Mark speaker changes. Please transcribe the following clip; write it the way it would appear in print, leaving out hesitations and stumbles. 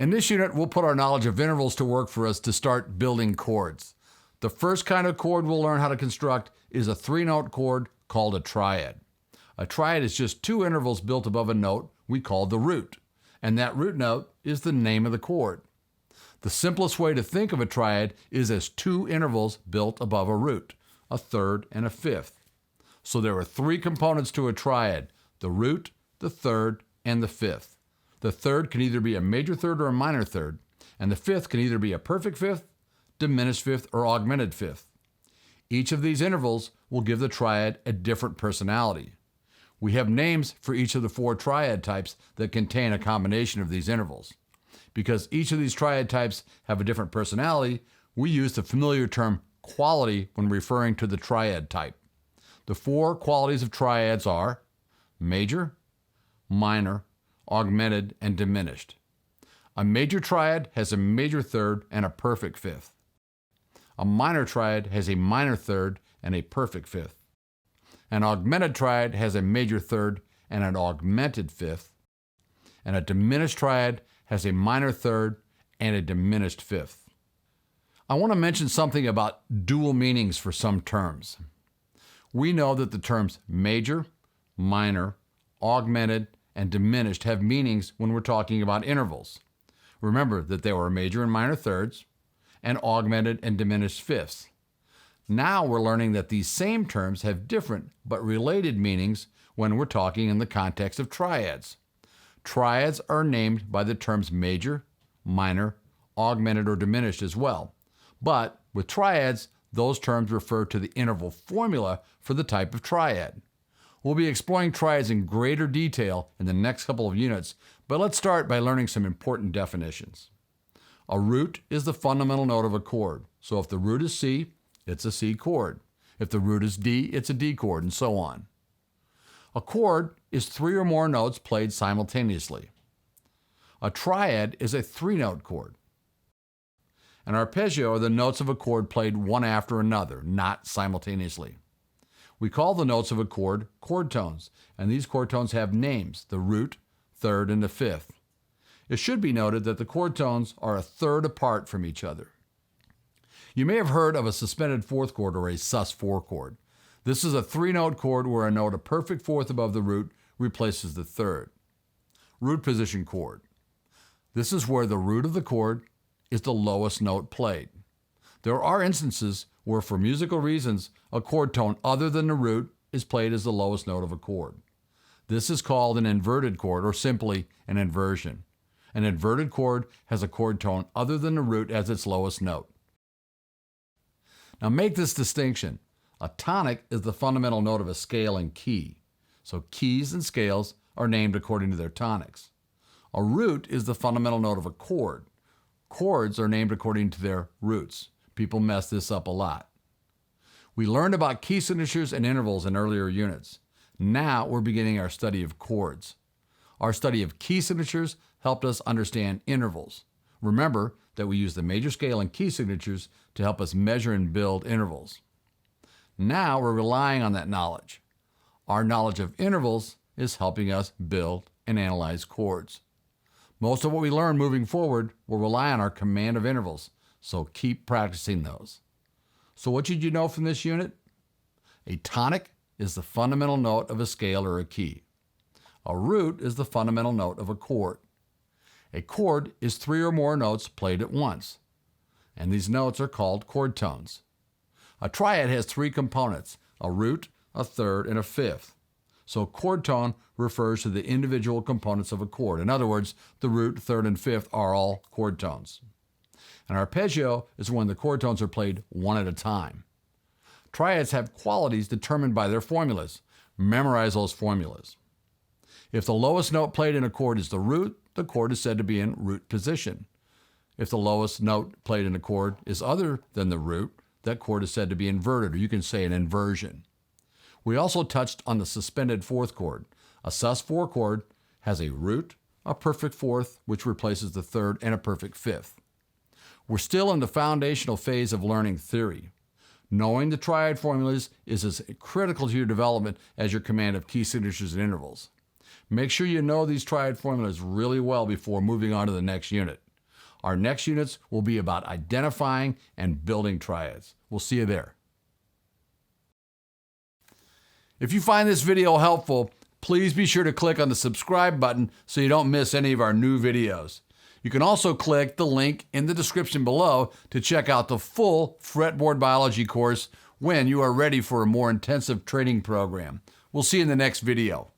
Speaker 1: In this unit, we'll put our knowledge of intervals to work for us to start building chords. The first kind of chord we'll learn how to construct is a three-note chord called a triad. A triad is just two intervals built above a note we call the root, and that root note is the name of the chord. The simplest way to think of a triad is as two intervals built above a root, a third and a fifth. So there are three components to a triad: the root, the third, and the fifth. The third can either be a major third or a minor third, and the fifth can either be a perfect fifth, diminished fifth, or augmented fifth. Each of these intervals will give the triad a different personality. We have names for each of the four triad types that contain a combination of these intervals. Because each of these triad types have a different personality, we use the familiar term quality when referring to the triad type. The four qualities of triads are major, minor, augmented, and diminished. A major triad has a major third and a perfect fifth. A minor triad has a minor third and a perfect fifth. An augmented triad has a major third and an augmented fifth. And a diminished triad has a minor third and a diminished fifth. I want to mention something about dual meanings for some terms. We know that the terms major, minor, augmented, and diminished have meanings when we're talking about intervals. Remember that there were major and minor thirds, and augmented and diminished fifths. Now we're learning that these same terms have different but related meanings when we're talking in the context of triads. Triads are named by the terms major, minor, augmented, or diminished as well. But with triads, those terms refer to the interval formula for the type of triad. We'll be exploring triads in greater detail in the next couple of units, but let's start by learning some important definitions. A root is the fundamental note of a chord. So if the root is C, it's a C chord. If the root is D, it's a D chord, and so on. A chord is three or more notes played simultaneously. A triad is a three-note chord. An arpeggio are the notes of a chord played one after another, not simultaneously. We call the notes of a chord chord tones, and these chord tones have names: the root, third, and the fifth. It should be noted that the chord tones are a third apart from each other. You may have heard of a suspended fourth chord or a sus4 chord. This is a three-note chord where a note a perfect fourth above the root replaces the third. Root position chord. This is where the root of the chord is the lowest note played. There are instances where, for musical reasons, a chord tone other than the root is played as the lowest note of a chord. This is called an inverted chord, or simply an inversion. An inverted chord has a chord tone other than the root as its lowest note. Now make this distinction. A tonic is the fundamental note of a scale and key. So keys and scales are named according to their tonics. A root is the fundamental note of a chord. Chords are named according to their roots. People mess this up a lot. We learned about key signatures and intervals in earlier units. Now we're beginning our study of chords. Our study of key signatures helped us understand intervals. Remember that we use the major scale and key signatures to help us measure and build intervals. Now we're relying on that knowledge. Our knowledge of intervals is helping us build and analyze chords. Most of what we learn moving forward will rely on our command of intervals, so keep practicing those. So what should you know from this unit? A tonic is the fundamental note of a scale or a key. A root is the fundamental note of a chord. A chord is three or more notes played at once, and these notes are called chord tones. A triad has three components: a root, a third, and a fifth. So chord tone refers to the individual components of a chord. In other words, the root, third, and fifth are all chord tones. An arpeggio is when the chord tones are played one at a time. Triads have qualities determined by their formulas. Memorize those formulas. If the lowest note played in a chord is the root, the chord is said to be in root position. If the lowest note played in a chord is other than the root, that chord is said to be inverted, or you can say an inversion. We also touched on the suspended fourth chord. A sus4 chord has a root, a perfect fourth, which replaces the third, and a perfect fifth. We're still in the foundational phase of learning theory. Knowing the triad formulas is as critical to your development as your command of key signatures and intervals. Make sure you know these triad formulas really well before moving on to the next unit. Our next units will be about identifying and building triads. We'll see you there. If you find this video helpful, please be sure to click on the subscribe button so you don't miss any of our new videos. You can also click the link in the description below to check out the full fretboard biology course when you are ready for a more intensive training program. We'll see you in the next video.